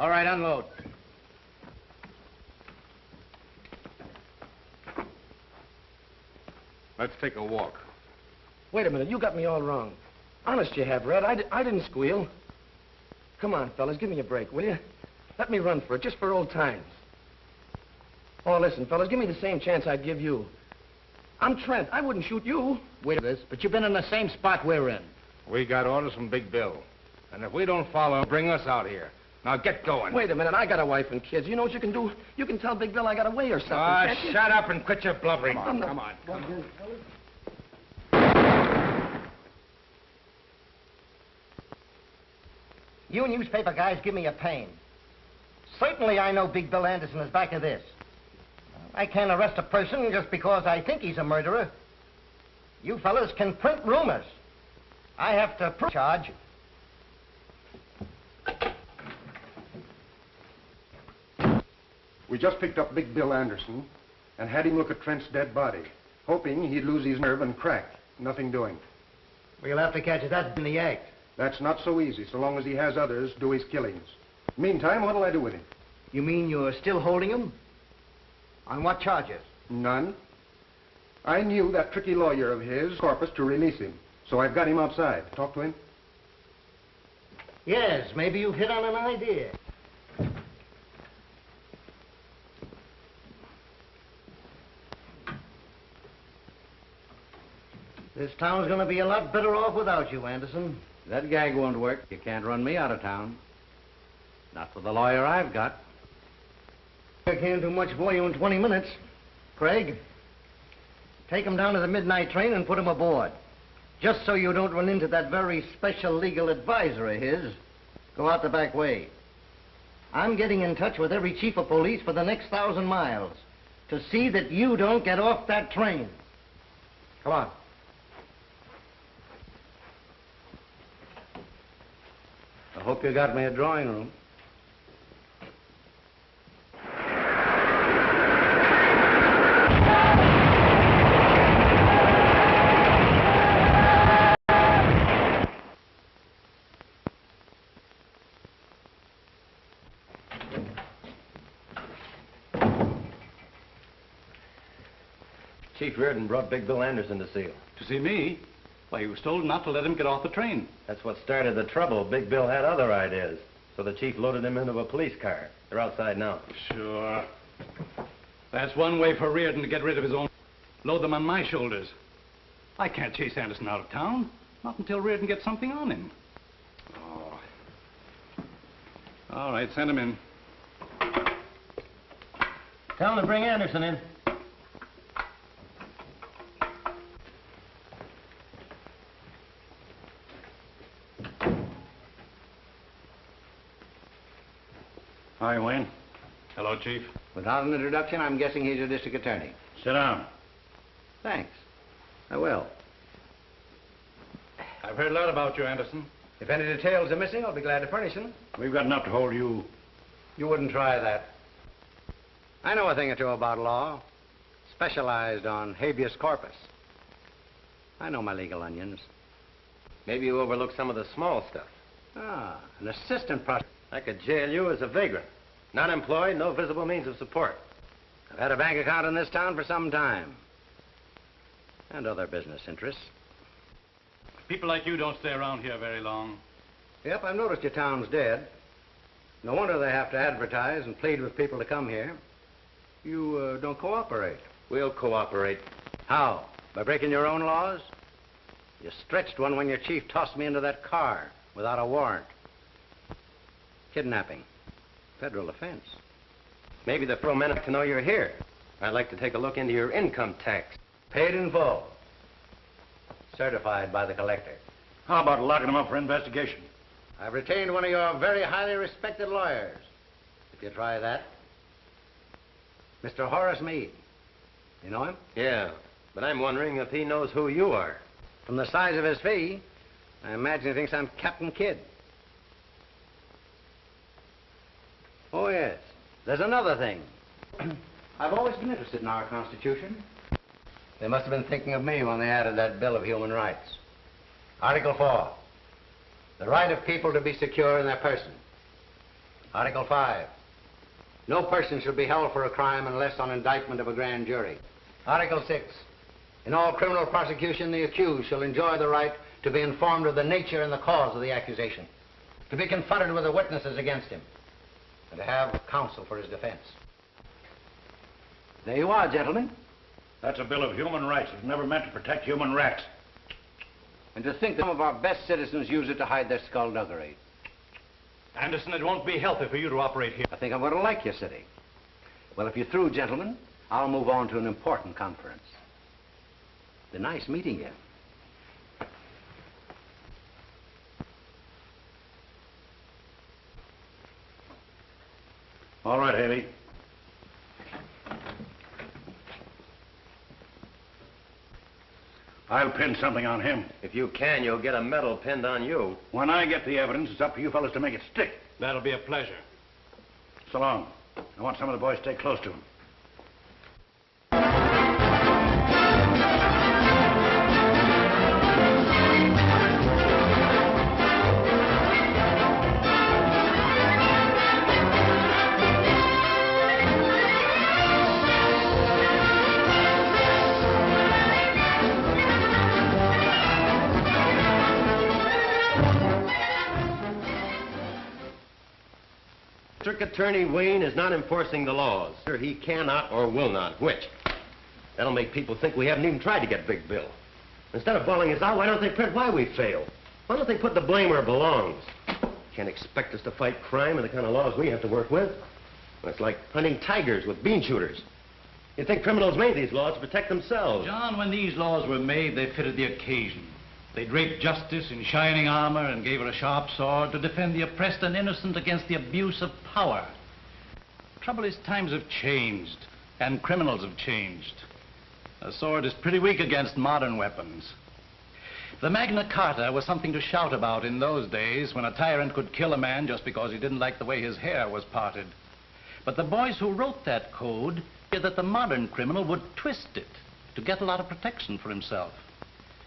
All right, unload. Let's take a walk. Wait a minute, you got me all wrong. Honest you have, Red. I didn't squeal. Come on, fellas, give me a break, will you? Let me run for it, just for old times. Oh, listen, fellas, give me the same chance I'd give you. I'm Trent. I wouldn't shoot you. Wait a minute, but you've been in the same spot we're in. We got orders from Big Bill. And if we don't follow, bring us out here. Now get going. Wait a minute, I got a wife and kids. You know what you can do? You can tell Big Bill I got away or something, can't you? Shut up and quit your blubbering. Come on. You newspaper guys give me a pain. Certainly I know Big Bill Anderson is back of this. I can't arrest a person just because I think he's a murderer. You fellas can print rumors. I have to prove charge. We just picked up Big Bill Anderson and had him look at Trent's dead body, hoping he'd lose his nerve and crack. Nothing doing. We'll have to catch that in the act. That's not so easy, so long as he has others do his killings. Meantime, what'll I do with him? You mean you're still holding him? On what charges? None. I knew that tricky lawyer of his, Corpus, to release him, so I've got him outside. Talk to him. Yes, maybe you've hit on an idea. This town's gonna be a lot better off without you, Anderson. That gag won't work. You can't run me out of town. Not with the lawyer I've got. I can't do much for you in 20 minutes. Craig, take him down to the midnight train and put him aboard. Just so you don't run into that very special legal advisor of his. Go out the back way. I'm getting in touch with every chief of police for the next 1,000 miles to see that you don't get off that train. Come on. I hope you got me a drawing room. Chief Reardon brought Big Bill Anderson to see you. To see me? Why, he was told not to let him get off the train. That's what started the trouble. Big Bill had other ideas. So the chief loaded him into a police car. They're outside now. Sure. That's one way for Reardon to get rid of his own. Load them on my shoulders. I can't chase Anderson out of town. Not until Reardon gets something on him. Oh. All right, send him in. Tell him to bring Anderson in. Hi, Wayne. Hello, Chief. Without an introduction, I'm guessing he's your district attorney. Sit down. Thanks. I will. I've heard a lot about you, Anderson. If any details are missing, I'll be glad to furnish them. We've got enough to hold you. You wouldn't try that. I know a thing or two about law. Specialized on habeas corpus. I know my legal onions. Maybe you overlooked some of the small stuff. Ah, an assistant prosecutor. I could jail you as a vagrant. Not employed, no visible means of support. I've had a bank account in this town for some time. And other business interests. People like you don't stay around here very long. Yep, I've noticed your town's dead. No wonder they have to advertise and plead with people to come here. You don't cooperate. We'll cooperate. How? By breaking your own laws? You stretched one when your chief tossed me into that car without a warrant. Kidnapping. Federal offense. Maybe the pro men have to know you're here. I'd like to take a look into your income tax. Paid in full. Certified by the collector. How about locking him up for investigation? I've retained one of your very highly respected lawyers. If you try that. Mr. Horace Meade. You know him? Yeah, but I'm wondering if he knows who you are. From the size of his fee, I imagine he thinks I'm Captain Kidd. Oh, yes. There's another thing. I've always been interested in our Constitution. They must have been thinking of me when they added that Bill of Human Rights. Article 4. The right of people to be secure in their person. Article 5. No person shall be held for a crime unless on indictment of a grand jury. Article 6. In all criminal prosecution, the accused shall enjoy the right to be informed of the nature and the cause of the accusation, to be confronted with the witnesses against him, and to have counsel for his defense. There you are, gentlemen. That's a Bill of Human Rights. It was never meant to protect human rats. And to think that some of our best citizens use it to hide their skullduggery. Anderson, it won't be healthy for you to operate here. I think I'm going to like your city. Well, if you're through, gentlemen, I'll move on to an important conference. It's nice meeting you. All right, Haley. I'll pin something on him. If you can, you'll get a medal pinned on you. When I get the evidence, it's up to you fellas to make it stick. That'll be a pleasure. So long. I want some of the boys to stay close to him. District Attorney Wayne is not enforcing the laws. Or he cannot or will not. Which? That'll make people think we haven't even tried to get Big Bill. Instead of bawling us out, why don't they print why we failed? Why don't they put the blame where it belongs? Can't expect us to fight crime and the kind of laws we have to work with. It's like hunting tigers with bean shooters. You'd think criminals made these laws to protect themselves. John, when these laws were made, they fitted the occasion. They draped justice in shining armor and gave her a sharp sword to defend the oppressed and innocent against the abuse of power. Trouble is, times have changed, and criminals have changed. A sword is pretty weak against modern weapons. The Magna Carta was something to shout about in those days when a tyrant could kill a man just because he didn't like the way his hair was parted. But the boys who wrote that code feared that the modern criminal would twist it to get a lot of protection for himself.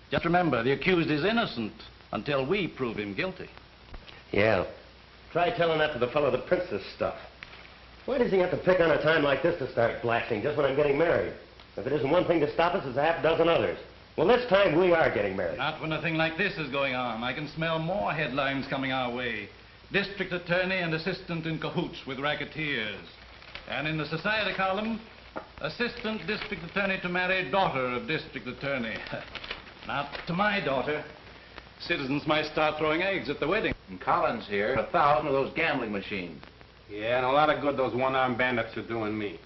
Just remember, the accused is innocent until we prove him guilty. Yeah. Try telling that to the fellow that prints this stuff. Why does he have to pick on a time like this to start blasting just when I'm getting married? If it isn't one thing to stop us, it's a half dozen others. Well, this time we are getting married. Not when a thing like this is going on. I can smell more headlines coming our way. District attorney and assistant in cahoots with racketeers. And in the society column, assistant district attorney to marry daughter of district attorney. Not to my daughter. Citizens might start throwing eggs at the wedding. And Collins here, 1,000 of those gambling machines. Yeah, and a lot of good those one-armed bandits are doing me.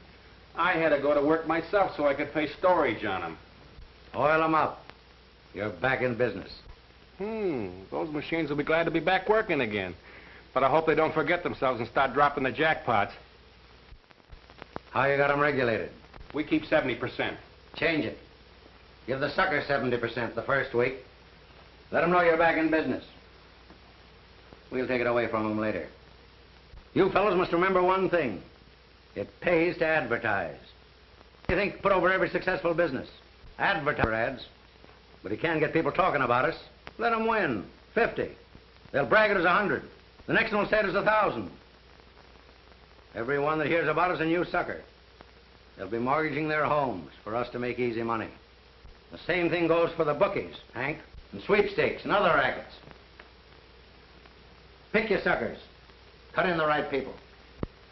I had to go to work myself so I could pay storage on them. Oil them up. You're back in business. Those machines will be glad to be back working again. But I hope they don't forget themselves and start dropping the jackpots. How you got them regulated? We keep 70%. Change it. Give the sucker 70% the first week. Let them know you're back in business. We'll take it away from them later. You fellows must remember one thing. It pays to advertise. You think put over every successful business. Advertise ads. But you can't get people talking about us. Let them win. 50. They'll brag it as 100. The next one will say it as 1,000. Everyone that hears about us a new sucker. They'll be mortgaging their homes for us to make easy money. The same thing goes for the bookies, Hank, and sweepstakes and other rackets. Pick your suckers. Cut in the right people.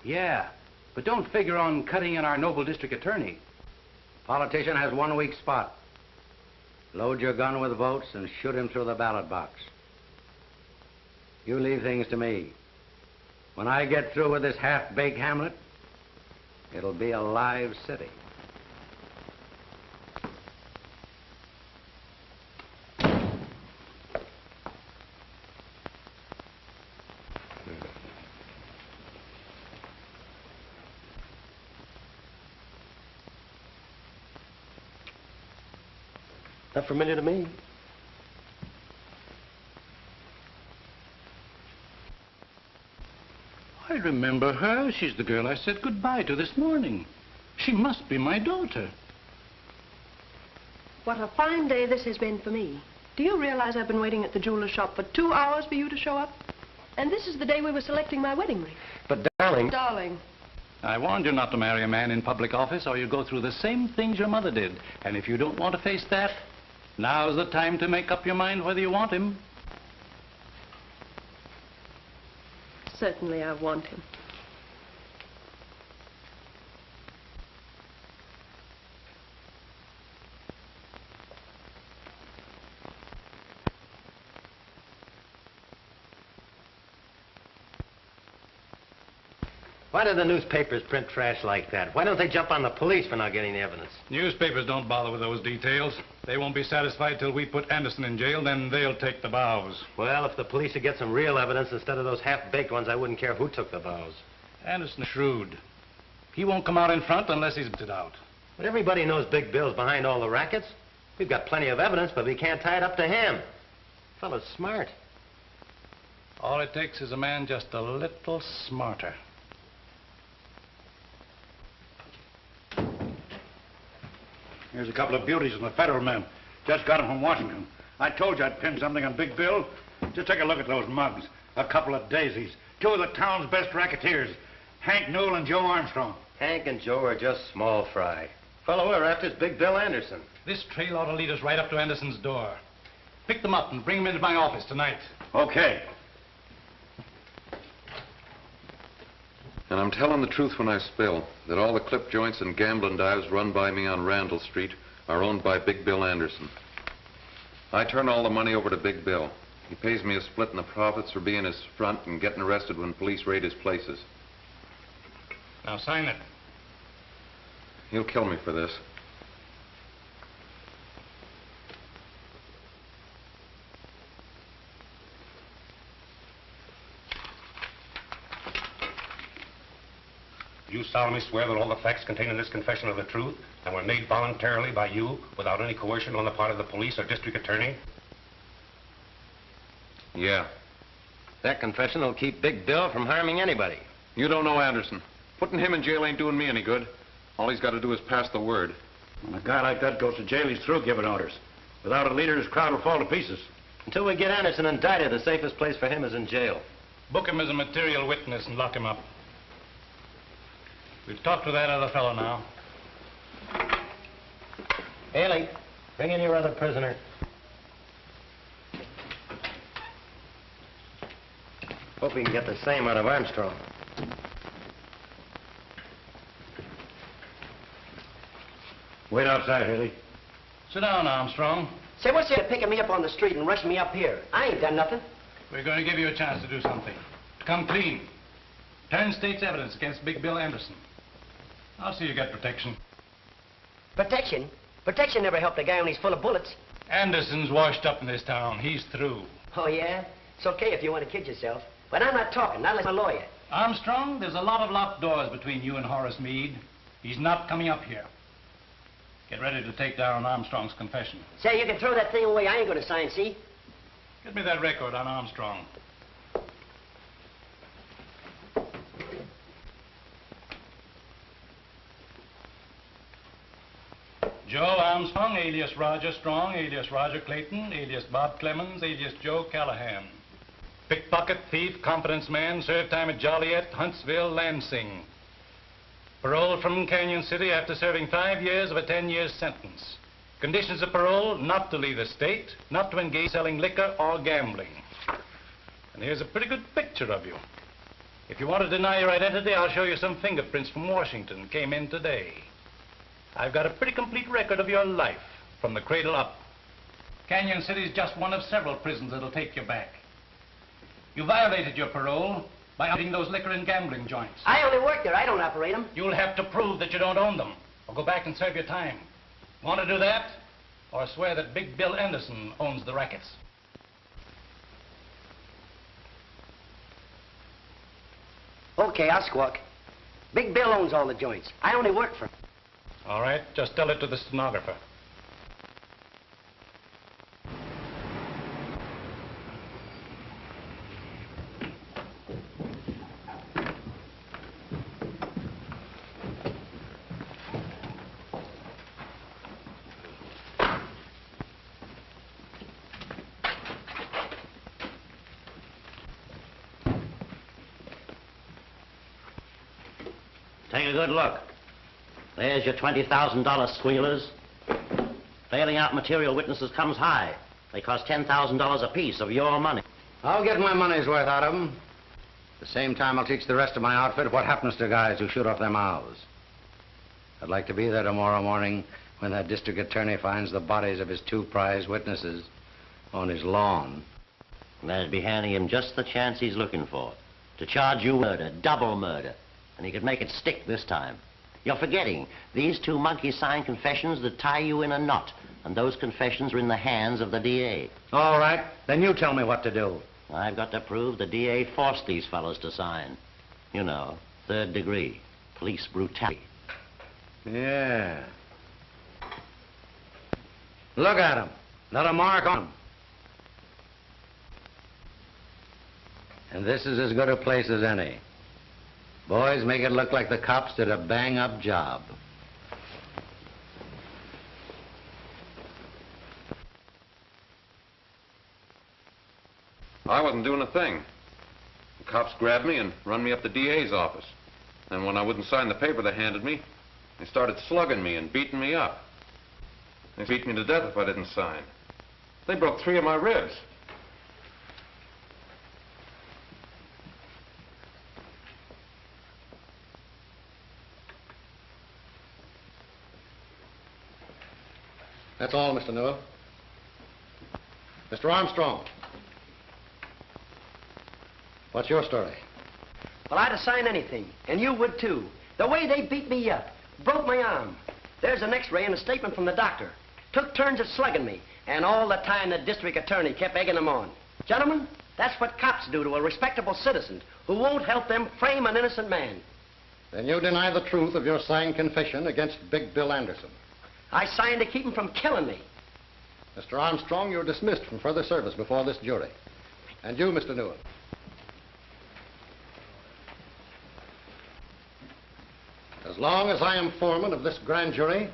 Yeah, but don't figure on cutting in our noble district attorney. Politician has one weak spot. Load your gun with votes and shoot him through the ballot box. You leave things to me. When I get through with this half-baked hamlet, it'll be a live city. Not familiar to me. I remember her. She's the girl I said goodbye to this morning. She must be my daughter. What a fine day this has been for me. Do you realize I've been waiting at the jeweler's shop for 2 hours for you to show up? And this is the day we were selecting my wedding ring. But, darling... Darling. I warned you not to marry a man in public office or you go through the same things your mother did. And if you don't want to face that, now's the time to make up your mind whether you want him. Certainly I want him. Why do the newspapers print trash like that? Why don't they jump on the police for not getting the evidence? Newspapers don't bother with those details. They won't be satisfied till we put Anderson in jail, then they'll take the vows. Well, if the police would get some real evidence instead of those half-baked ones, I wouldn't care who took the vows. Anderson's shrewd. He won't come out in front unless he's it out. But everybody knows Big Bill's behind all the rackets. We've got plenty of evidence, but we can't tie it up to him. Fellow's smart. All it takes is a man just a little smarter. Here's a couple of beauties from the federal men. Just got them from Washington. I told you I'd pin something on Big Bill. Just take a look at those mugs. A couple of daisies. Two of the town's best racketeers. Hank Newell and Joe Armstrong. Hank and Joe are just small fry. Fellow we're after is Big Bill Anderson. This trail ought to lead us right up to Anderson's door. Pick them up and bring them into my office tonight. Okay. And I'm telling the truth when I spill that all the clip joints and gambling dives run by me on Randall Street are owned by Big Bill Anderson. I turn all the money over to Big Bill. He pays me a split in the profits for being his front and getting arrested when police raid his places. Now sign it. He'll kill me for this. You solemnly swear that all the facts contained in this confession are the truth and were made voluntarily by you without any coercion on the part of the police or district attorney? Yeah. That confession will keep Big Bill from harming anybody. You don't know Anderson. Putting him in jail ain't doing me any good. All he's got to do is pass the word. When a guy like that goes to jail, he's through giving orders. Without a leader, his crowd will fall to pieces. Until we get Anderson indicted, the safest place for him is in jail. Book him as a material witness and lock him up. We'll talk to that other fellow now. Haley, bring in your other prisoner. Hope we can get the same out of Armstrong. Wait outside, Haley. Sit down, Armstrong. Say, what's there picking me up on the street and rushing me up here? I ain't done nothing. We're going to give you a chance to do something. To come clean. Turn state's evidence against Big Bill Anderson. I'll see you get protection. Protection? Protection never helped a guy when he's full of bullets. Anderson's washed up in this town. He's through. Oh, yeah? It's okay if you want to kid yourself. But I'm not talking, not unless I'm a lawyer. Armstrong, there's a lot of locked doors between you and Horace Meade. He's not coming up here. Get ready to take down Armstrong's confession. Say, you can throw that thing away. I ain't going to sign, see? Get me that record on Armstrong. Joe Armstrong, alias Roger Strong, alias Roger Clayton, alias Bob Clemens, alias Joe Callahan. Pickpocket, thief, confidence man, served time at Joliet, Huntsville, Lansing. Paroled from Canyon City after serving 5 years of a 10-year sentence. Conditions of parole, not to leave the state, not to engage selling liquor or gambling. And here's a pretty good picture of you. If you want to deny your identity, I'll show you some fingerprints from Washington. Came in today. I've got a pretty complete record of your life, from the cradle up. Canyon City's just one of several prisons that'll take you back. You violated your parole by operating those liquor and gambling joints. I only work there. I don't operate them. You'll have to prove that you don't own them, or go back and serve your time. Want to do that, or swear that Big Bill Anderson owns the rackets? Okay, I'll squawk. Big Bill owns all the joints. I only work for him. All right, just tell it to the stenographer. Take a good look. There's your $20,000 squealers. Bailing out material witnesses comes high. They cost $10,000 apiece of your money. I'll get my money's worth out of them. At the same time, I'll teach the rest of my outfit what happens to guys who shoot off their mouths. I'd like to be there tomorrow morning when that district attorney finds the bodies of his 2 prize witnesses on his lawn. And that'd be handing him just the chance he's looking for. To charge you murder, double murder. And he could make it stick this time. You're forgetting, these 2 monkey-signed confessions that tie you in a knot. And those confessions are in the hands of the DA. All right, then you tell me what to do. I've got to prove the DA forced these fellows to sign. You know, 3rd degree, police brutality. Yeah. Look at him. Not a mark on him. And this is as good a place as any. Boys, make it look like the cops did a bang-up job. I wasn't doing a thing. The cops grabbed me and run me up the DA's office. And when I wouldn't sign the paper they handed me, they started slugging me and beating me up. They beat me to death if I didn't sign. They broke 3 of my ribs. That's all, Mr. Noir. Mr. Armstrong. What's your story? Well, I'd have signed anything, and you would too. The way they beat me up, broke my arm. There's an x-ray and a statement from the doctor. Took turns at slugging me, and all the time the district attorney kept egging them on. Gentlemen, that's what cops do to a respectable citizen who won't help them frame an innocent man. Then you deny the truth of your signed confession against Big Bill Anderson. I signed to keep him from killing me. Mr. Armstrong, you're dismissed from further service before this jury. And you, Mr. Noir. As long as I am foreman of this grand jury,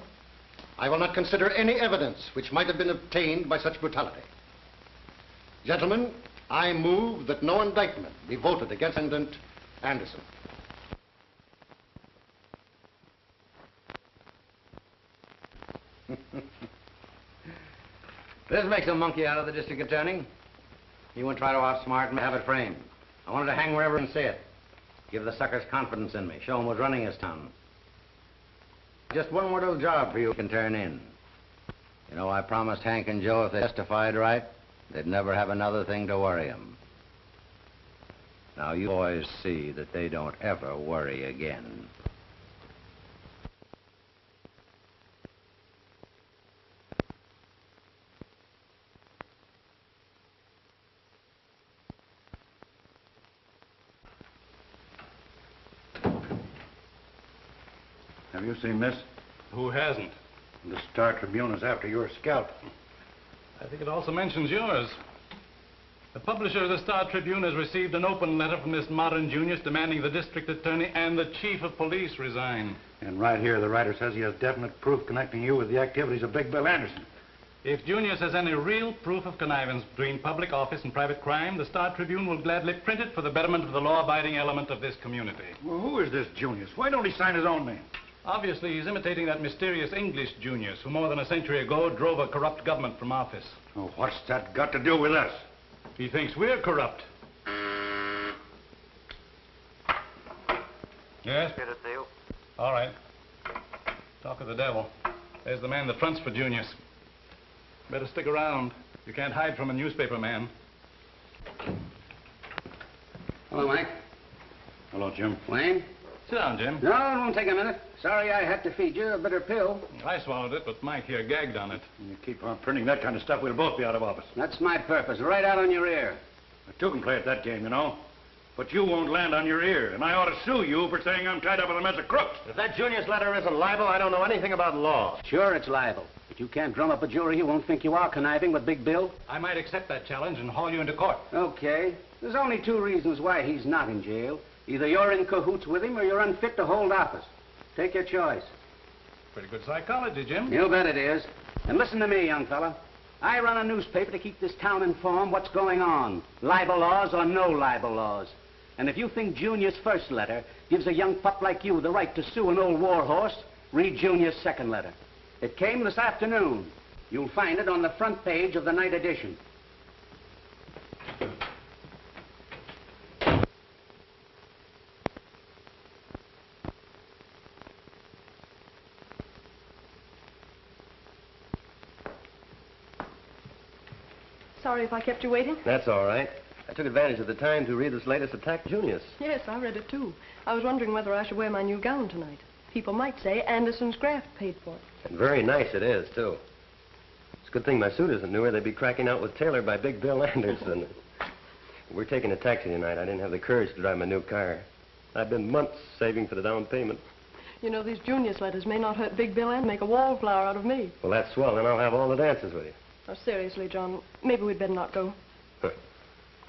I will not consider any evidence which might have been obtained by such brutality. Gentlemen, I move that no indictment be voted against defendant Anderson. This makes a monkey out of the district attorney. He won't try to outsmart and have it framed. I wanted to hang wherever and see it. Give the suckers confidence in me. Show them who's running his town. Just one more little job for you can turn in. You know, I promised Hank and Joe if they testified right, they'd never have another thing to worry them. Now, you boys see that they don't ever worry again. Have you seen this? Who hasn't? The Star Tribune is after your scalp. I think it also mentions yours. The publisher of the Star Tribune has received an open letter from this modern Junius demanding the district attorney and the chief of police resign. And right here, the writer says he has definite proof connecting you with the activities of Big Bill Anderson. If Junius has any real proof of connivance between public office and private crime, the Star Tribune will gladly print it for the betterment of the law-abiding element of this community. Well, who is this Junius? Why don't he sign his own name? Obviously, he's imitating that mysterious English Junius who more than a century ago drove a corrupt government from office. Oh, what's that got to do with us? He thinks we're corrupt. Yes? Get it, Theo. All right. Talk of the devil. There's the man that fronts for Junius. Better stick around. You can't hide from a newspaper man. Hello, Mike. Hello, Jim. Wayne? Sit down, Jim. No, it won't take a minute. Sorry I had to feed you a bitter pill. I swallowed it, but Mike here gagged on it. You keep on printing that kind of stuff, we'll both be out of office. That's my purpose, right out on your ear. I too can play at that game, you know. But you won't land on your ear, and I ought to sue you for saying I'm tied up in a mess of crooks. If that Junius letter isn't libel, I don't know anything about law. Sure, it's libel. But you can't drum up a jury who won't think you are conniving with Big Bill. I might accept that challenge and haul you into court. Okay. There's only 2 reasons why he's not in jail. Either you're in cahoots with him or you're unfit to hold office. Take your choice. Pretty good psychology, Jim. You bet it is. And listen to me, young fella. I run a newspaper to keep this town informed what's going on. Libel laws or no libel laws. And if you think Junior's first letter gives a young pup like you the right to sue an old war horse, read Junior's second letter. It came this afternoon. You'll find it on the front page of the night edition. Sorry if I kept you waiting. That's all right. I took advantage of the time to read this latest attack, Junius. Yes, I read it too. I was wondering whether I should wear my new gown tonight. People might say Anderson's graft paid for it. And very nice it is, too. It's a good thing my suit isn't newer. They'd be cracking out with Taylor by Big Bill Anderson. We're taking a taxi tonight. I didn't have the courage to drive my new car. I've been months saving for the down payment. You know, these Junius letters may not hurt Big Bill and make a wallflower out of me. Well, that's swell. Then I'll have all the dances with you. Oh, seriously, John, maybe we'd better not go.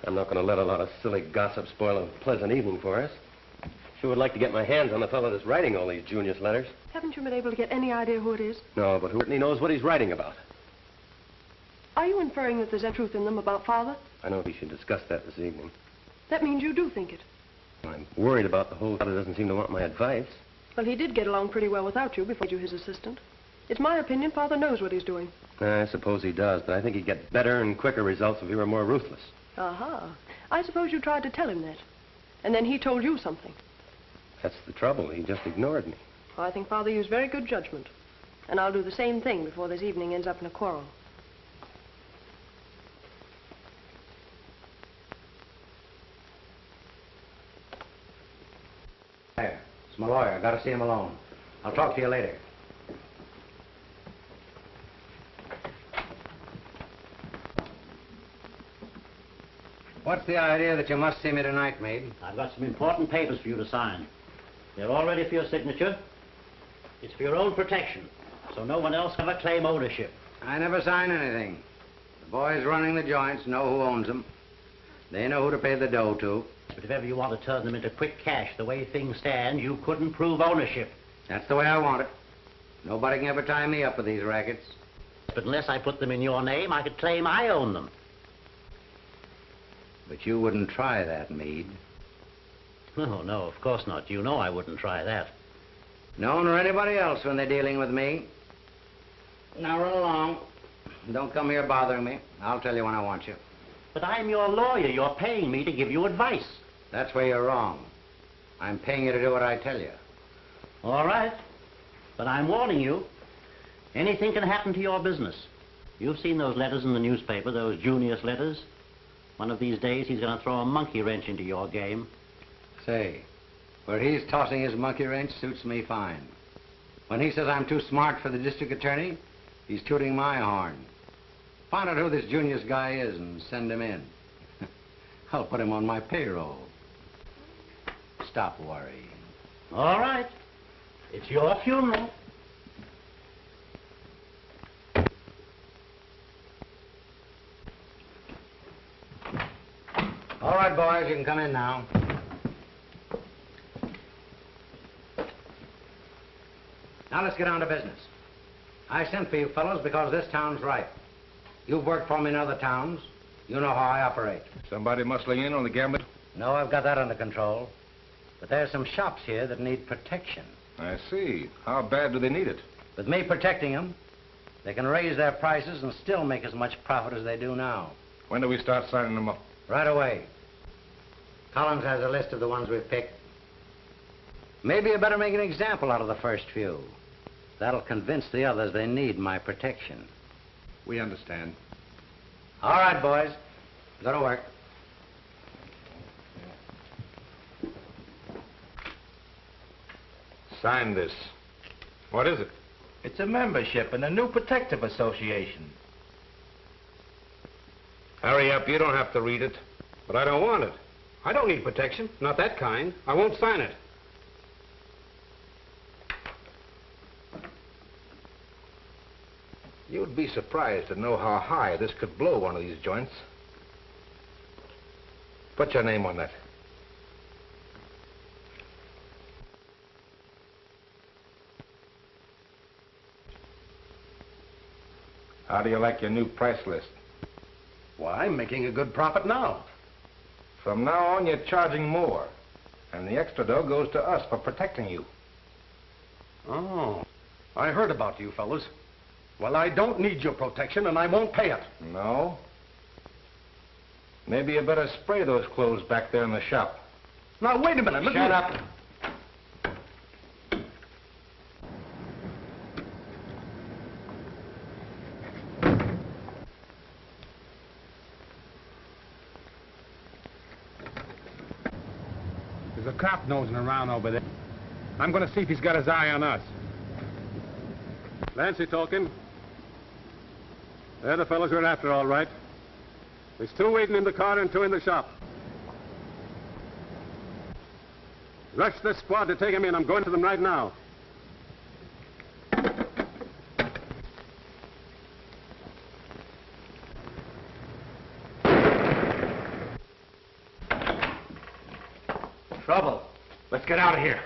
I'm not going to let a lot of silly gossip spoil a pleasant evening for us. Sure would like to get my hands on the fellow that's writing all these Junius letters. Haven't you been able to get any idea who it is? No, but who certainly knows what he's writing about. Are you inferring that there's any truth in them about Father? I know we should discuss that this evening. That means you do think it. I'm worried about the whole... Father doesn't seem to want my advice. Well, he did get along pretty well without you before you were his assistant. It's my opinion Father knows what he's doing. I suppose he does, but I think he'd get better and quicker results if he were more ruthless. Aha. I suppose you tried to tell him that. And then he told you something. That's the trouble. He just ignored me. Oh, I think Father used very good judgment. And I'll do the same thing before this evening ends up in a quarrel. There. It's my lawyer. I gotta see him alone. I'll talk to you later. What's the idea that you must see me tonight, Meade? I've got some important papers for you to sign. They're all ready for your signature. It's for your own protection, so no one else can ever claim ownership. I never sign anything. The boys running the joints know who owns them. They know who to pay the dough to. But if ever you want to turn them into quick cash, the way things stand, you couldn't prove ownership. That's the way I want it. Nobody can ever tie me up with these rackets. But unless I put them in your name, I could claim I own them. But you wouldn't try that, Meade. Oh, no, of course not. You know I wouldn't try that. No one or anybody else when they're dealing with me. Now run along. Don't come here bothering me. I'll tell you when I want you. But I'm your lawyer. You're paying me to give you advice. That's where you're wrong. I'm paying you to do what I tell you. All right. But I'm warning you. Anything can happen to your business. You've seen those letters in the newspaper, those Junius letters. One of these days, he's going to throw a monkey wrench into your game. Say, where he's tossing his monkey wrench suits me fine. When he says I'm too smart for the district attorney, he's tooting my horn. Find out who this Junius guy is and send him in. I'll put him on my payroll. Stop worrying. All right. It's your funeral. All right, boys, you can come in now. Now let's get down to business. I sent for you fellows because this town's ripe. You've worked for me in other towns. You know how I operate. Somebody muscling in on the gambling? No, I've got that under control. But there's some shops here that need protection. I see. How bad do they need it? With me protecting them, they can raise their prices and still make as much profit as they do now. When do we start signing them up? Right away. Collins has a list of the ones we've picked. Maybe you better make an example out of the first few. That'll convince the others they need my protection. We understand. All right, boys. Go to work. Sign this. What is it? It's a membership in a new protective association. Hurry up. You don't have to read it. But I don't want it. I don't need protection. Not that kind. I won't sign it. You'd be surprised to know how high this could blow one of these joints. Put your name on that. How do you like your new price list? Why, I'm making a good profit now. From now on, you're charging more. And the extra dough goes to us for protecting you. Oh, I heard about you fellas. Well, I don't need your protection, and I won't pay it. No? Maybe you better spray those clothes back there in the shop. Now, wait a minute. Shut up. There's a cop nosing around over there. I'm going to see if he's got his eye on us. Fancy talking. They're the fellas we're after, all right. There's 2 waiting in the car and 2 in the shop. Rush this squad to take him in. I'm going to them right now. Trouble. Let's get out of here.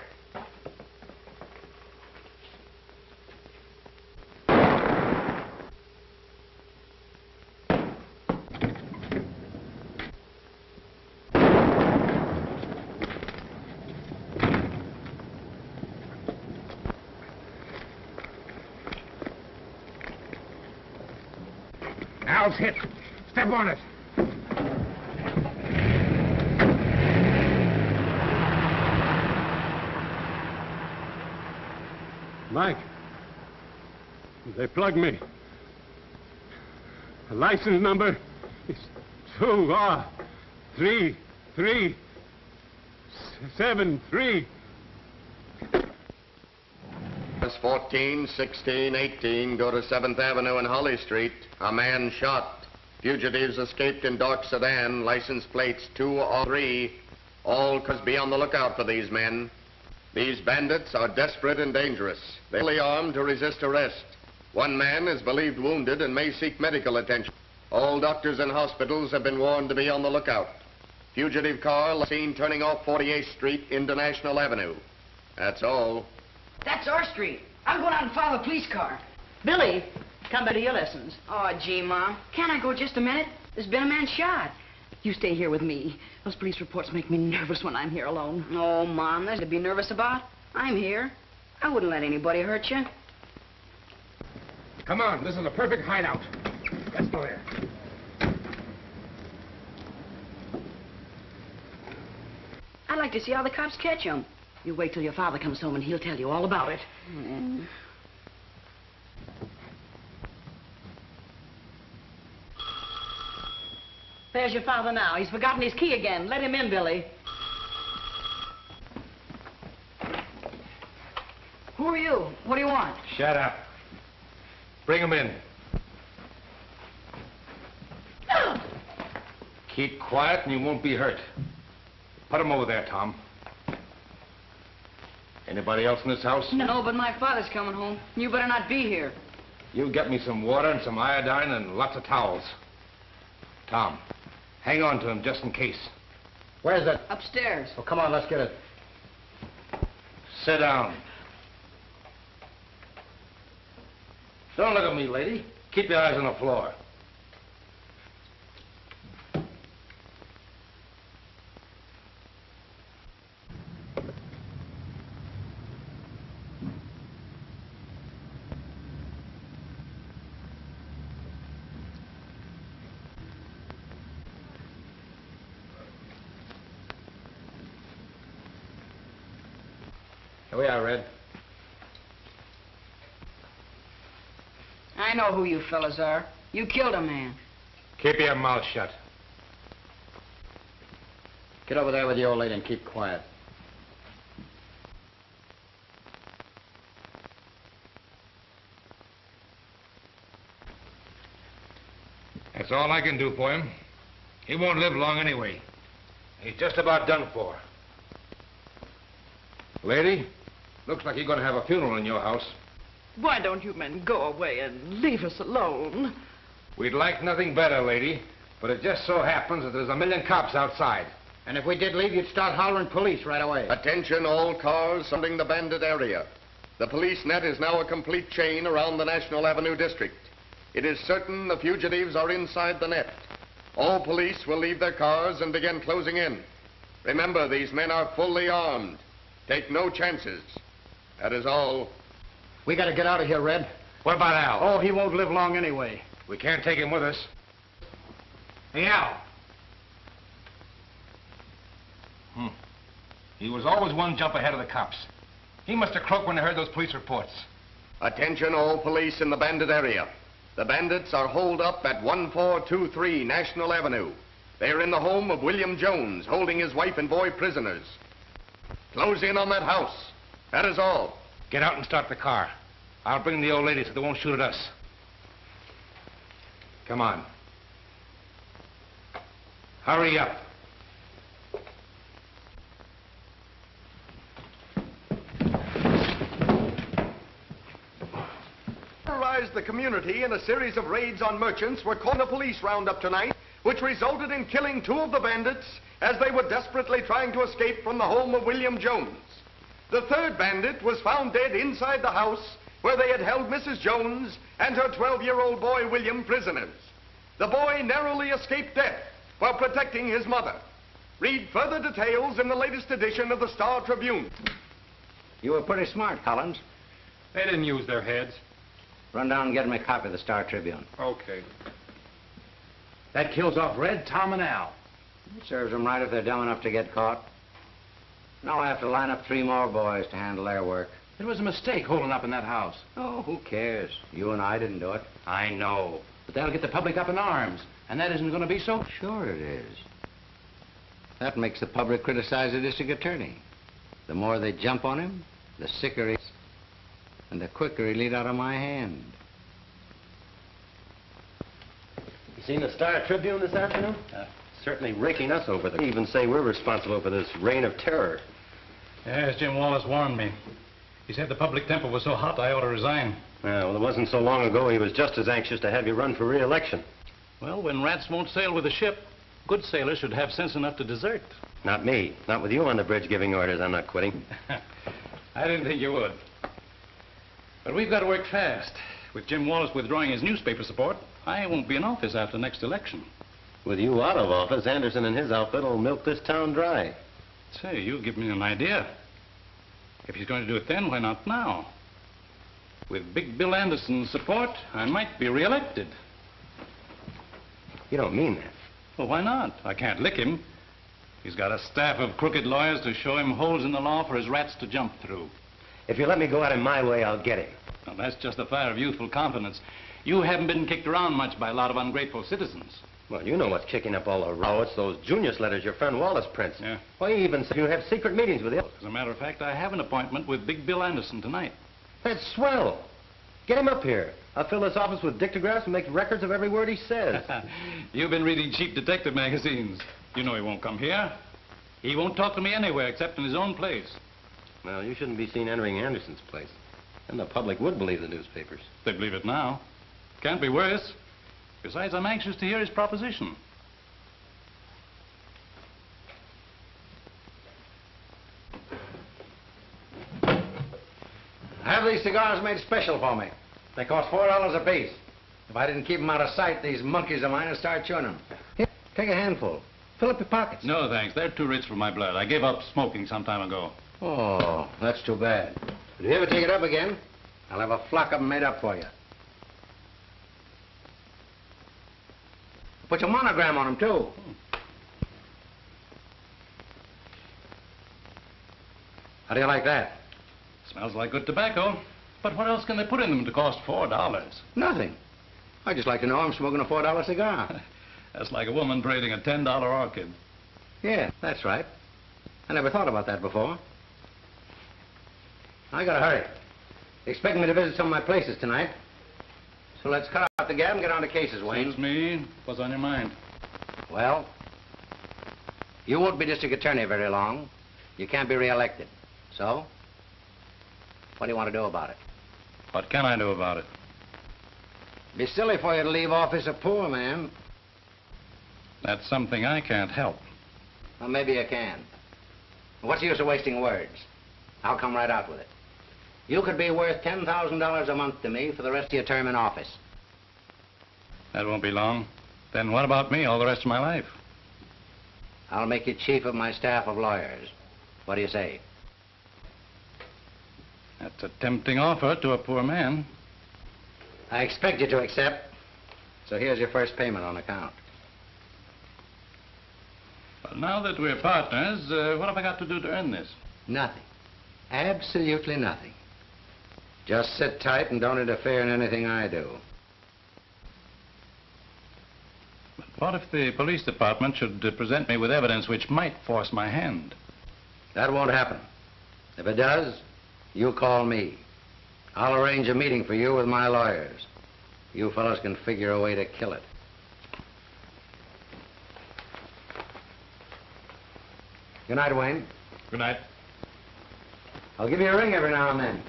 Al's hit. Step on it. Mike, they plugged me. The license number is 2R3373. Bus 14, 16, 18 go to 7th Avenue and Holly Street. A man shot. Fugitives escaped in dark sedan. License plates 2 or 3. All cars be on the lookout for these men. These bandits are desperate and dangerous. They're fully armed to resist arrest. One man is believed wounded and may seek medical attention. All doctors and hospitals have been warned to be on the lookout. Fugitive car seen turning off 48th Street into National Avenue. That's all. That's our street. I'm going out and follow a police car. Billy, come back to your lessons. Oh, gee, Mom. Can't I go just a minute? There's been a man shot. You stay here with me. Those police reports make me nervous when I'm here alone. Oh, Mom, there's to be nervous about. I'm here. I wouldn't let anybody hurt you. Come on, this is a perfect hideout. Let's go there. I'd like to see how the cops catch him. You wait till your father comes home and he'll tell you all about it. There's your father now. He's forgotten his key again. Let him in, Billy. Who are you? What do you want? Shut up. Bring him in. Keep quiet and you won't be hurt. Put him over there, Tom. Anybody else in this house? No, but my father's coming home. You better not be here. You get me some water and some iodine and lots of towels. Tom, hang on to him just in case. Where's it? Upstairs. Oh, come on, let's get it. Sit down. Don't look at me, lady. Keep your eyes on the floor. Here we are, Red. I know who you fellas are. You killed a man. Keep your mouth shut. Get over there with the old lady and keep quiet. That's all I can do for him. He won't live long anyway. He's just about done for. Lady, looks like you're going to have a funeral in your house. Why don't you men go away and leave us alone? We'd like nothing better, lady, but it just so happens that there's a million cops outside. And if we did leave, you'd start hollering police right away. Attention all cars surrounding the bandit area. The police net is now a complete chain around the National Avenue district. It is certain the fugitives are inside the net. All police will leave their cars and begin closing in. Remember, these men are fully armed. Take no chances. That is all. We gotta get out of here, Red. What about Al? Oh, he won't live long anyway. We can't take him with us. Hey, Al. He was always one jump ahead of the cops. He must have croaked when he heard those police reports. Attention all police in the bandit area. The bandits are holed up at 1423 National Avenue. They are in the home of William Jones, holding his wife and boy prisoners. Close in on that house. That is all. Get out and start the car. I'll bring the old lady so they won't shoot at us. Come on. Hurry up. Terrorized the community in a series of raids on merchants were caught in a police roundup tonight, which resulted in killing 2 of the bandits as they were desperately trying to escape from the home of William Jones. The 3rd bandit was found dead inside the house where they had held Mrs. Jones and her 12-year-old boy William prisoners. The boy narrowly escaped death while protecting his mother. Read further details in the latest edition of the Star Tribune. You were pretty smart, Collins. They didn't use their heads. Run down and get me a copy of the Star Tribune. Okay. That kills off Red, Tom, and Al. It serves them right if they're dumb enough to get caught. Now I have to line up 3 more boys to handle their work. It was a mistake holding up in that house. Oh, who cares? You and I didn't do it. I know. But that'll get the public up in arms. And that isn't going to be so... Sure it is. That makes the public criticize the district attorney. The more they jump on him, the sicker he is. And the quicker he'll eat out of my hand. You seen the Star Tribune this afternoon? Certainly raking us over. They even say we're responsible for this reign of terror. Yes, Jim Wallace warned me. He said the public temper was so hot I ought to resign. Yeah, well, it wasn't so long ago he was just as anxious to have you run for re-election. Well, when rats won't sail with a ship, good sailors should have sense enough to desert. Not me. Not with you on the bridge giving orders. I'm not quitting. I didn't think you would. But we've got to work fast. With Jim Wallace withdrawing his newspaper support, I won't be in office after next election. With you out of office, Anderson and his outfit will milk this town dry. Say, you give me an idea. If he's going to do it then, why not now? With Big Bill Anderson's support, I might be re-elected. You don't mean that. Well, why not? I can't lick him. He's got a staff of crooked lawyers to show him holes in the law for his rats to jump through. If you let me go at him my way, I'll get him. Now, that's just a fire of youthful confidence. You haven't been kicked around much by a lot of ungrateful citizens. Well, you know what's kicking up all the row. It's those Junius letters your friend Wallace prints. Yeah. Why, he even said you have secret meetings with him. As a matter of fact, I have an appointment with Big Bill Anderson tonight. That's swell. Get him up here. I'll fill this office with dictographs and make records of every word he says. You've been reading cheap detective magazines. You know he won't come here. He won't talk to me anywhere except in his own place. Well, you shouldn't be seen entering Anderson's place. And the public would believe the newspapers. They believe it now. Can't be worse. Besides, I'm anxious to hear his proposition. Have these cigars made special for me. They cost $4 apiece. If I didn't keep them out of sight, these monkeys of mine would start chewing them. Here, take a handful. Fill up your pockets. No, thanks. They're too rich for my blood. I gave up smoking some time ago. Oh, that's too bad. If you ever take it up again, I'll have a flock of them made up for you. Put your monogram on them, too. How do you like that? Smells like good tobacco. But what else can they put in them to cost $4? Nothing. I just like to know I'm smoking a $4 cigar. That's like a woman braiding a $10 orchid. Yeah, that's right. I never thought about that before. I gotta hurry. They're expecting me to visit some of my places tonight. So let's cut out the gab and get on to cases, Wayne. Seems me. What's on your mind? Well, you won't be district attorney very long. You can't be re-elected. So, what do you want to do about it? What can I do about it? It'd be silly for you to leave office a poor man. That's something I can't help. Well, maybe you can. What's the use of wasting words? I'll come right out with it. You could be worth $10,000 a month to me for the rest of your term in office. That won't be long. Then what about me all the rest of my life? I'll make you chief of my staff of lawyers. What do you say? That's a tempting offer to a poor man. I expect you to accept. So here's your first payment on account. Well, now that we're partners, what have I got to do to earn this? Nothing. Absolutely nothing. Just sit tight and don't interfere in anything I do. But what if the police department should present me with evidence which might force my hand? That won't happen. If it does, you call me. I'll arrange a meeting for you with my lawyers. You fellows can figure a way to kill it. Good night, Wayne. Good night. I'll give you a ring every now and then.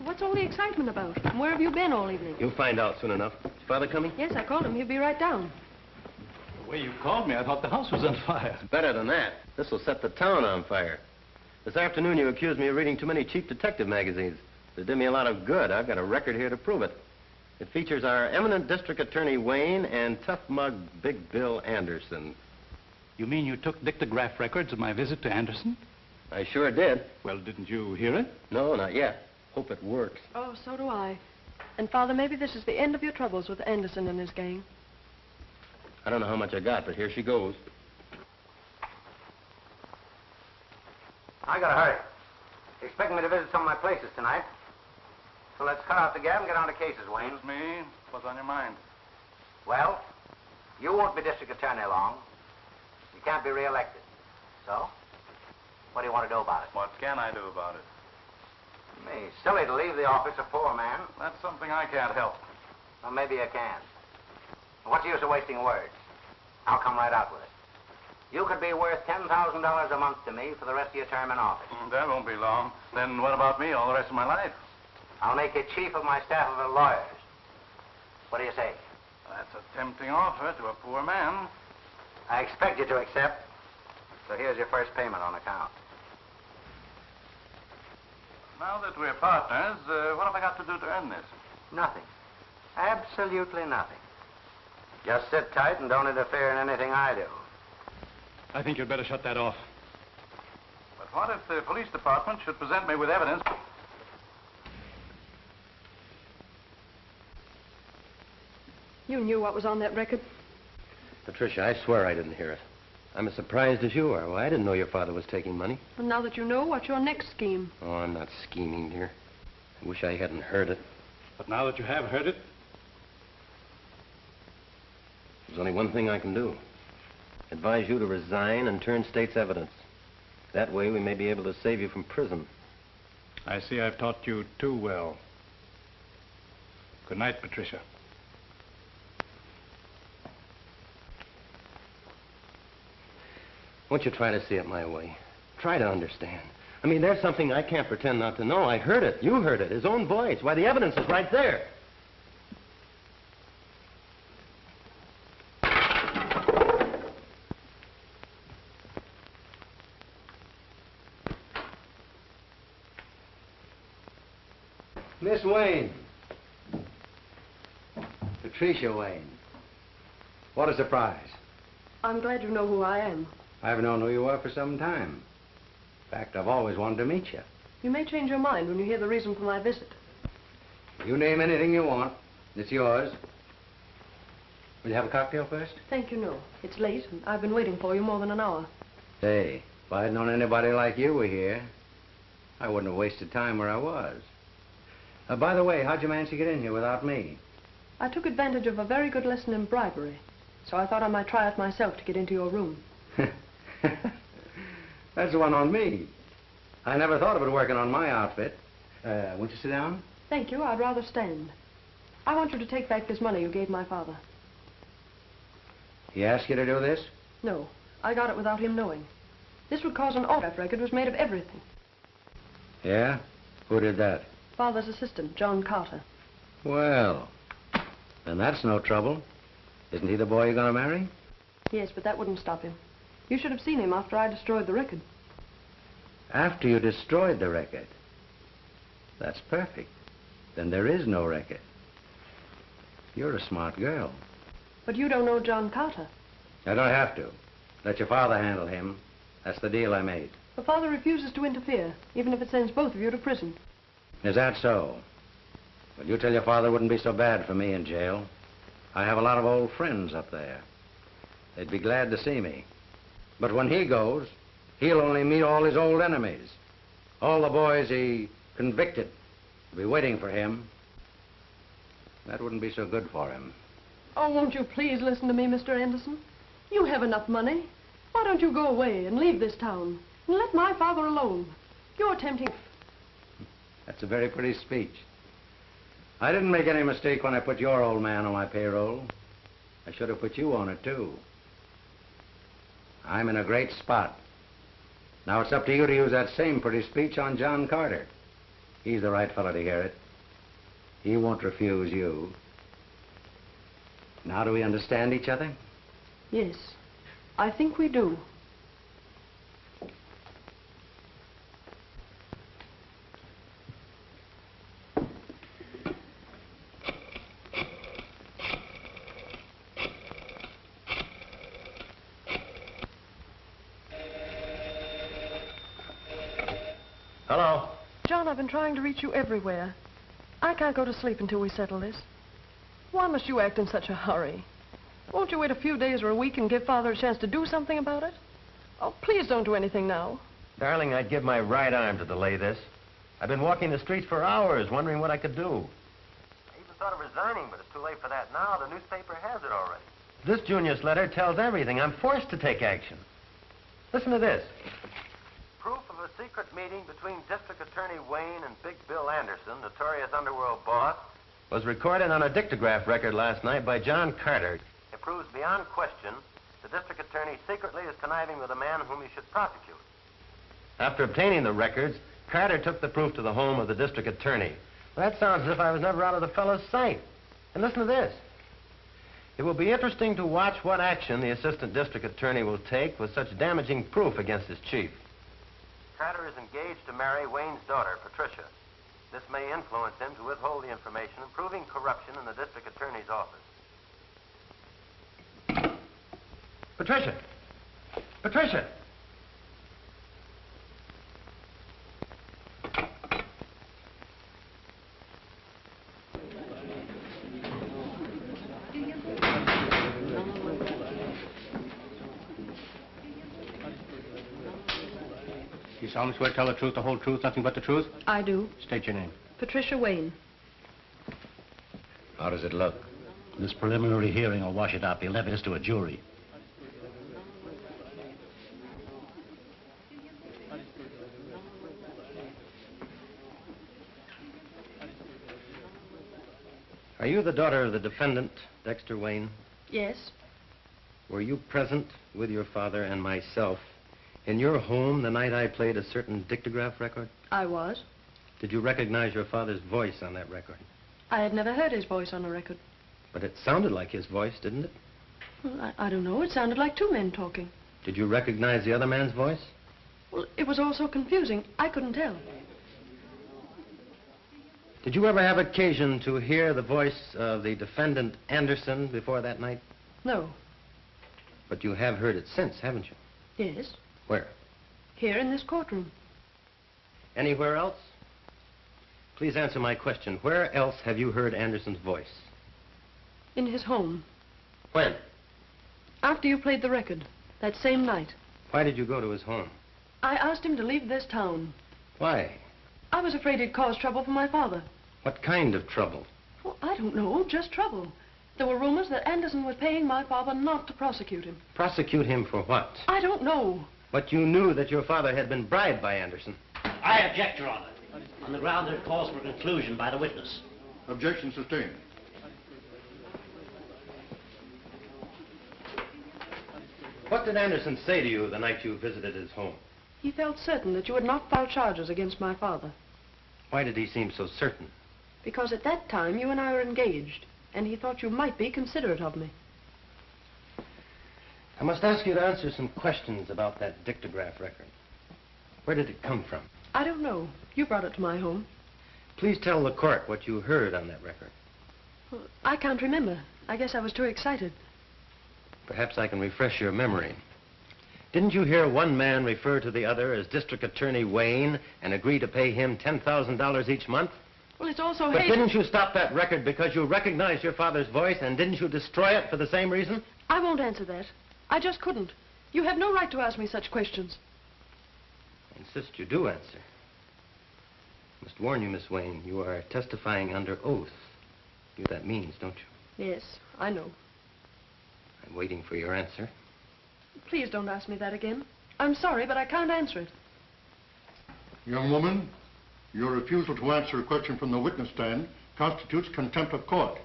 What's all the excitement about? And where have you been all evening? You'll find out soon enough. Is Father coming? Yes, I called him. He'll be right down. The way you called me, I thought the house was on fire. Better than that. This will set the town on fire. This afternoon you accused me of reading too many cheap detective magazines. It did me a lot of good. I've got a record here to prove it. It features our eminent district attorney Wayne and tough mug Big Bill Anderson. You mean you took dictograph records of my visit to Anderson? I sure did. Well, didn't you hear it? No, not yet. Hope it works. Oh, so do I. And, Father, maybe this is the end of your troubles with Anderson and his gang. I don't know how much I got, but here she goes. I gotta hurry. You're expecting me to visit some of my places tonight. So let's cut out the gab and get on to cases, Wayne. Excuse me. What's on your mind? Well, you won't be district attorney long. You can't be reelected. So, what do you want to do about it? What can I do about it? Me, silly to leave the office a poor man. That's something I can't help. Well, maybe you can. What's the use of wasting words? I'll come right out with it. You could be worth $10,000 a month to me for the rest of your term in office. That won't be long. Then what about me all the rest of my life? I'll make you chief of my staff of lawyers. What do you say? That's a tempting offer to a poor man. I expect you to accept. So here's your first payment on account. Now that we're partners, what have I got to do to earn this? Nothing. Absolutely nothing. Just sit tight and don't interfere in anything I do. I think you'd better shut that off. But what if the police department should present me with evidence? You knew what was on that record? Patricia, I swear I didn't hear it. I'm as surprised as you are. Well, I didn't know your father was taking money. And now that you know, what's your next scheme? Oh, I'm not scheming, dear. I wish I hadn't heard it. But now that you have heard it? There's only one thing I can do. Advise you to resign and turn state's evidence. That way we may be able to save you from prison. I see I've taught you too well. Good night, Patricia. Won't you try to see it my way? Try to understand. I mean, there's something I can't pretend not to know. I heard it. You heard it. His own voice. Why, the evidence is right there. Miss Wayne. Patricia Wayne. What a surprise. I'm glad you know who I am. I've known who you were for some time. In fact, I've always wanted to meet you. You may change your mind when you hear the reason for my visit. You name anything you want. It's yours. Will you have a cocktail first? Thank you, no. It's late, and I've been waiting for you more than an hour. Say, if I'd known anybody like you were here, I wouldn't have wasted time where I was. By the way, how'd you manage to get in here without me? I took advantage of a very good lesson in bribery, so I thought I might try it myself to get into your room. That's the one on me. I never thought of it working on my outfit. Won't you sit down? Thank you. I'd rather stand. I want you to take back this money you gave my father. He asked you to do this? No, I got it without him knowing. This would cause an autograph record was made of everything. Yeah? Who did that? Father's assistant, John Carter. Well, then that's no trouble. Isn't he the boy you're going to marry? Yes, but that wouldn't stop him. You should have seen him after I destroyed the record. After you destroyed the record. That's perfect. Then there is no record. You're a smart girl. But you don't know John Carter. I don't have to. Let your father handle him. That's the deal I made. The father refuses to interfere, even if it sends both of you to prison. Is that so? Well, you tell your father it wouldn't be so bad for me in jail. I have a lot of old friends up there. They'd be glad to see me. But when he goes, he'll only meet all his old enemies. All the boys he convicted will be waiting for him. That wouldn't be so good for him. Oh, won't you please listen to me, Mr. Anderson? You have enough money. Why don't you go away and leave this town and let my father alone? You're tempting... That's a very pretty speech. I didn't make any mistake when I put your old man on my payroll. I should have put you on it, too. I'm in a great spot. Now it's up to you to use that same pretty speech on John Carter. He's the right fellow to hear it. He won't refuse you. Now do we understand each other? Yes, I think we do. Hello? John, I've been trying to reach you everywhere. I can't go to sleep until we settle this. Why must you act in such a hurry? Won't you wait a few days or a week and give Father a chance to do something about it? Oh, please don't do anything now. Darling, I'd give my right arm to delay this. I've been walking the streets for hours, wondering what I could do. I even thought of resigning, but it's too late for that now. The newspaper has it already. This Junius letter tells everything. I'm forced to take action. Listen to this. Proof of a secret meeting between District Attorney Wayne and Big Bill Anderson, notorious underworld boss, was recorded on a dictograph record last night by John Carter. It proves beyond question the district attorney secretly is conniving with a man whom he should prosecute. After obtaining the records, Carter took the proof to the home of the district attorney. Well, that sounds as if I was never out of the fellow's sight. And listen to this. It will be interesting to watch what action the assistant district attorney will take with such damaging proof against his chief. Carter is engaged to marry Wayne's daughter, Patricia. This may influence him to withhold the information, proving corruption in the district attorney's office. Patricia! Patricia! You solemnly swear to tell the truth, the whole truth, nothing but the truth? I do. State your name. Patricia Wayne. How does it look? This preliminary hearing will wash it out. They'll leave this to a jury. Are you the daughter of the defendant, Dexter Wayne? Yes. Were you present with your father and myself in your home the night I played a certain dictograph record? I was. Did you recognize your father's voice on that record? I had never heard his voice on a record. But it sounded like his voice, didn't it? Well, I don't know. It sounded like two men talking. Did you recognize the other man's voice? Well, it was all so confusing. I couldn't tell. Did you ever have occasion to hear the voice of the defendant, Anderson, before that night? No. But you have heard it since, haven't you? Yes. Where? Here in this courtroom. Anywhere else? Please answer my question. Where else have you heard Anderson's voice? In his home. When? After you played the record. That same night. Why did you go to his home? I asked him to leave this town. Why? I was afraid he'd cause trouble for my father. What kind of trouble? Well, I don't know. Just trouble. There were rumors that Anderson was paying my father not to prosecute him. Prosecute him for what? I don't know. But you knew that your father had been bribed by Anderson. I object, Your Honor, on the ground that it calls for conclusion by the witness. Objection sustained. What did Anderson say to you the night you visited his home? He felt certain that you would not file charges against my father. Why did he seem so certain? Because at that time you and I were engaged, and he thought you might be considerate of me. I must ask you to answer some questions about that dictograph record. Where did it come from? I don't know. You brought it to my home. Please tell the court what you heard on that record. Well, I can't remember. I guess I was too excited. Perhaps I can refresh your memory. Didn't you hear one man refer to the other as District Attorney Wayne and agree to pay him $10,000 each month? Well, it's also But didn't you stop that record because you recognized your father's voice, and didn't you destroy it for the same reason? I won't answer that. I just couldn't. You have no right to ask me such questions. I insist you do answer. I must warn you, Miss Wayne, you are testifying under oath. You know what that means, don't you? Yes, I know. I'm waiting for your answer. Please don't ask me that again. I'm sorry, but I can't answer it. Young woman, your refusal to answer a question from the witness stand constitutes contempt of court.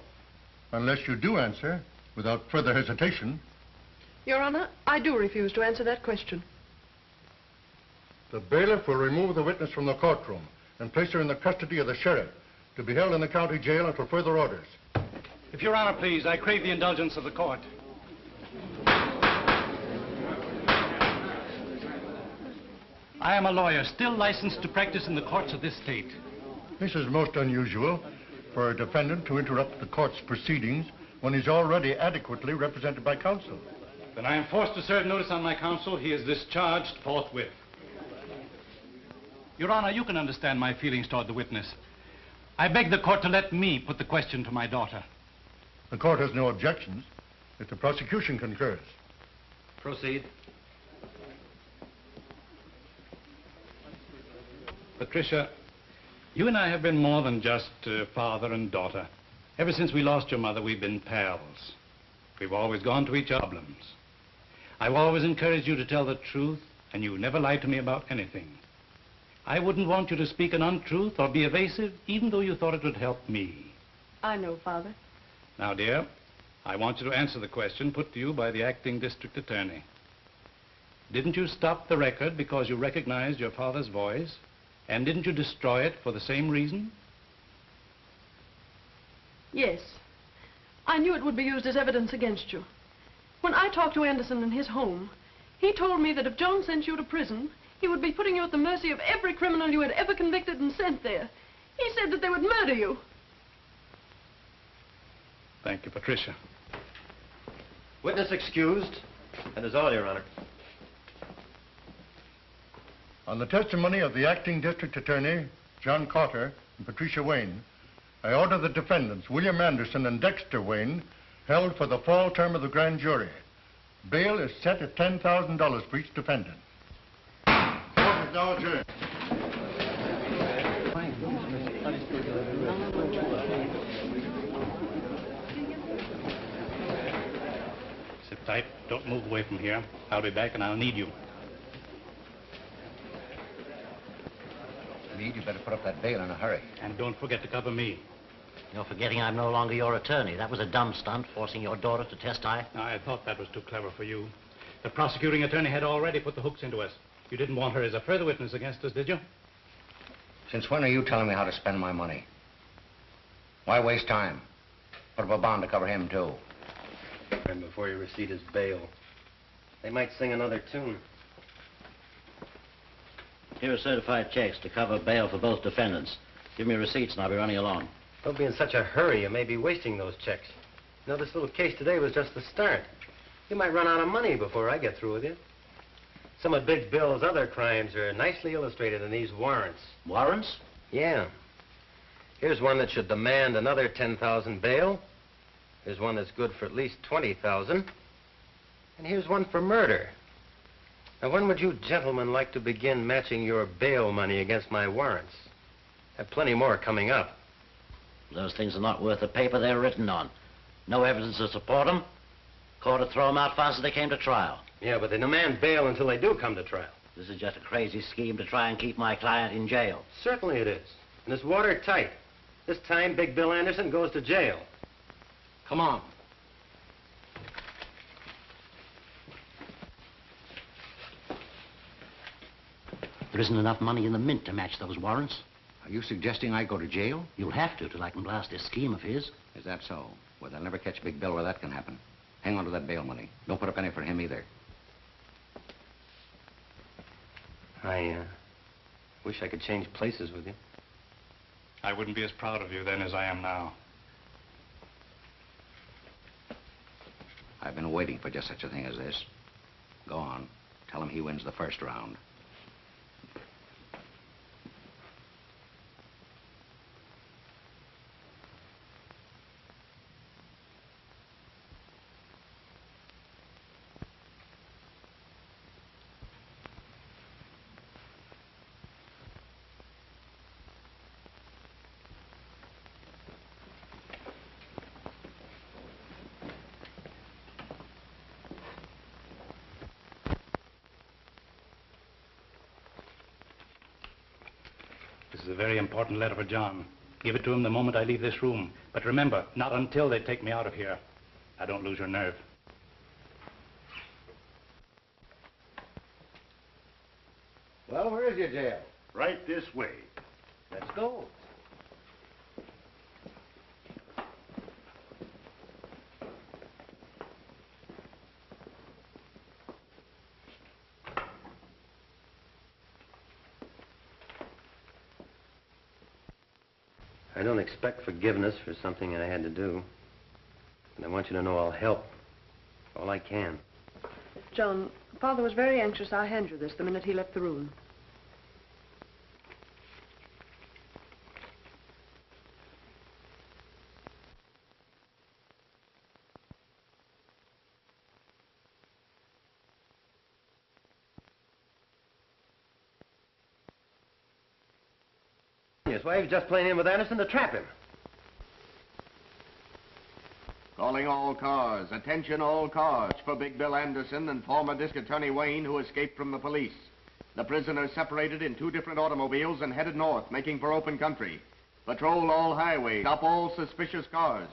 Unless you do answer, without further hesitation. Your Honor, I do refuse to answer that question. The bailiff will remove the witness from the courtroom and place her in the custody of the sheriff to be held in the county jail until further orders. If Your Honor, please, I crave the indulgence of the court. I am a lawyer, still licensed to practice in the courts of this state. This is most unusual for a defendant to interrupt the court's proceedings when he's already adequately represented by counsel. Then I am forced to serve notice on my counsel. He is discharged forthwith. Your Honor, you can understand my feelings toward the witness. I beg the court to let me put the question to my daughter. The court has no objections if the prosecution concurs. Proceed. Patricia, you and I have been more than just father and daughter. Ever since we lost your mother, we've been pals. We've always gone to each other's problems. I've always encouraged you to tell the truth, and you never lied to me about anything. I wouldn't want you to speak an untruth or be evasive, even though you thought it would help me. I know, Father. Now, dear, I want you to answer the question put to you by the acting district attorney. Didn't you stop the record because you recognized your father's voice? And didn't you destroy it for the same reason? Yes. I knew it would be used as evidence against you. When I talked to Anderson in his home, he told me that if John sent you to prison, he would be putting you at the mercy of every criminal you had ever convicted and sent there. He said that they would murder you. Thank you, Patricia. Witness excused. That is all, Your Honor. On the testimony of the acting district attorney, John Carter, and Patricia Wayne, I order the defendants, William Anderson and Dexter Wayne, held for the fall term of the grand jury. Bail is set at $10,000 for each defendant. Court is now adjourned. Sit tight. Don't move away from here. I'll be back and I'll need you. Meade, you better put up that bail in a hurry. And don't forget to cover me. You're forgetting I'm no longer your attorney. That was a dumb stunt, forcing your daughter to testify. I thought that was too clever for you. The prosecuting attorney had already put the hooks into us. You didn't want her as a further witness against us, did you? Since when are you telling me how to spend my money? Why waste time? Put up a bond to cover him, too. And before you receipt his bail. They might sing another tune. Here are certified checks to cover bail for both defendants. Give me receipts and I'll be running along. Don't be in such a hurry. You may be wasting those checks. You know, this little case today was just the start. You might run out of money before I get through with you. Some of Big Bill's other crimes are nicely illustrated in these warrants. Warrants? Yeah. Here's one that should demand another $10,000 bail. Here's one that's good for at least $20,000. And here's one for murder. Now, when would you gentlemen like to begin matching your bail money against my warrants? I have plenty more coming up. Those things are not worth the paper they're written on. No evidence to support them. Court would throw them out fast as they came to trial. Yeah, but they demand bail until they do come to trial. This is just a crazy scheme to try and keep my client in jail. Certainly it is. And it's watertight. This time, Big Bill Anderson goes to jail. Come on. There isn't enough money in the mint to match those warrants. Are you suggesting I go to jail? You'll have to till I can blast this scheme of his. Is that so? Well, they'll never catch Big Bill where that can happen. Hang on to that bail money. Don't put up any for him either. I Wish I could change places with you. I wouldn't be as proud of you then as I am now. I've been waiting for just such a thing as this. Go on. Tell him he wins the first round. This is a very important letter for John. Give it to him the moment I leave this room. But remember, not until they take me out of here. Now, don't lose your nerve. Well, where is your jail? Right this way. Let's go. I don't expect forgiveness for something I had to do. And I want you to know I'll help all I can. John, Father was very anxious I'll hand you this the minute he left the room. Yes, well, he was just playing in with Anderson to trap him. Calling all cars. Attention all cars. For Big Bill Anderson and former District Attorney Wayne, who escaped from the police. The prisoners separated in 2 different automobiles and headed north, making for open country. Patrol all highways. Stop all suspicious cars.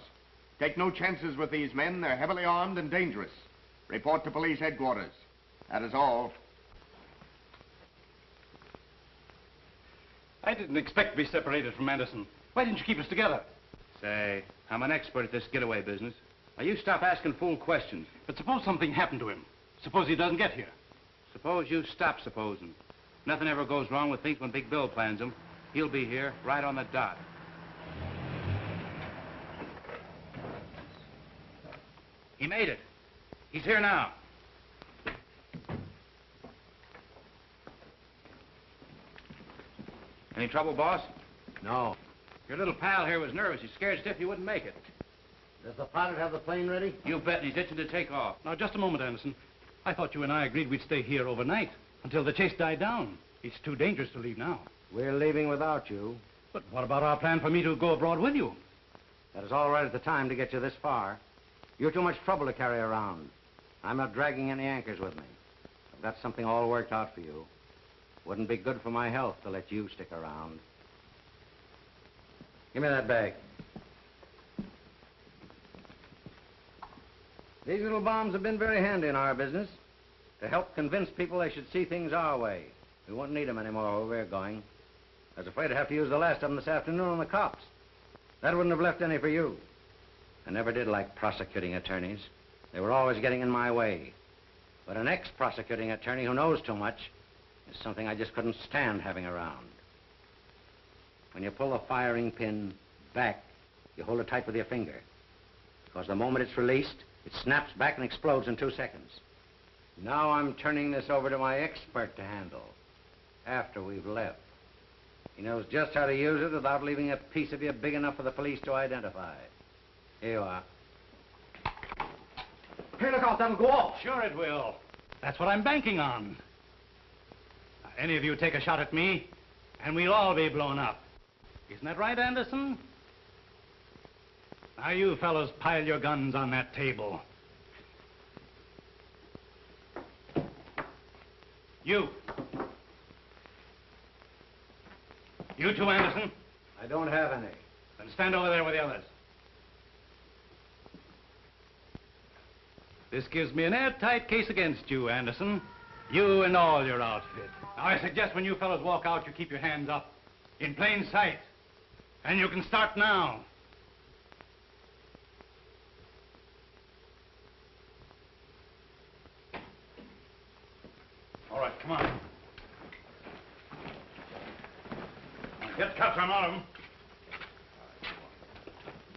Take no chances with these men. They're heavily armed and dangerous. Report to police headquarters. That is all. I didn't expect to be separated from Anderson. Why didn't you keep us together? Say, I'm an expert at this getaway business. Now, you stop asking fool questions. But suppose something happened to him. Suppose he doesn't get here. Suppose you stop supposing. Nothing ever goes wrong with things when Big Bill plans them. He'll be here, right on the dot. He made it. He's here now. Any trouble, boss? No. Your little pal here was nervous. He's scared stiff he wouldn't make it. Does the pilot have the plane ready? You bet, and he's itching to take off. Now, just a moment, Anderson. I thought you and I agreed we'd stay here overnight until the chase died down. It's too dangerous to leave now. We're leaving without you. But what about our plan for me to go abroad with you? That is all right at the time to get you this far. You're too much trouble to carry around. I'm not dragging any anchors with me. I've got something all worked out for you. Wouldn't be good for my health to let you stick around. Give me that bag. These little bombs have been very handy in our business to help convince people they should see things our way. We won't need them anymore where we're going. I was afraid I'd have to use the last of them this afternoon on the cops. That wouldn't have left any for you. I never did like prosecuting attorneys. They were always getting in my way. But an ex-prosecuting attorney who knows too much is something I just couldn't stand having around. When you pull the firing pin back, you hold it tight with your finger. Because the moment it's released, it snaps back and explodes in 2 seconds. Now I'm turning this over to my expert to handle, after we've left. He knows just how to use it without leaving a piece of you big enough for the police to identify. Here you are. Hey, look out, that'll go off. Sure it will. That's what I'm banking on. Now, any of you take a shot at me, and we'll all be blown up. Isn't that right, Anderson? Now, you fellows pile your guns on that table. You. You too, Anderson? I don't have any. Then stand over there with the others. This gives me an airtight case against you, Anderson. You and all your outfit. Now, I suggest when you fellows walk out, you keep your hands up. In plain sight. And you can start now. All right, come on.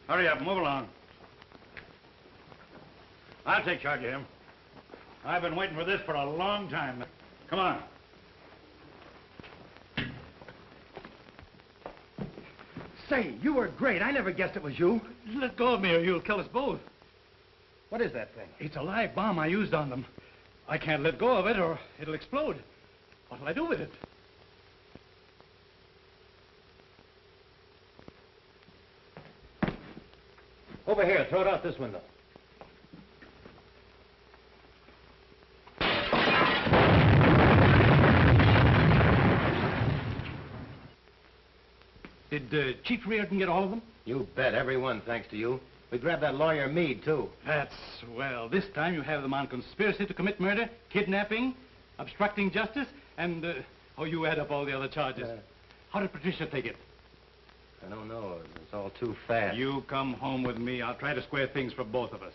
Hurry up, move along. I'll take charge of him. I've been waiting for this for a long time. Come on. Say, you were great. I never guessed it was you. Let go of me or you'll kill us both. What is that thing? It's a live bomb I used on them. I can't let go of it or it'll explode. What'll I do with it? Over here. Throw it out this window. Did Chief Reardon get all of them? You bet. Every one, thanks to you. We grabbed that lawyer Meade, too. That's swell. This time you have them on conspiracy to commit murder, kidnapping, obstructing justice, and, oh, you add up all the other charges. How did Patricia take it? I don't know. It's all too fast. You come home with me. I'll try to square things for both of us.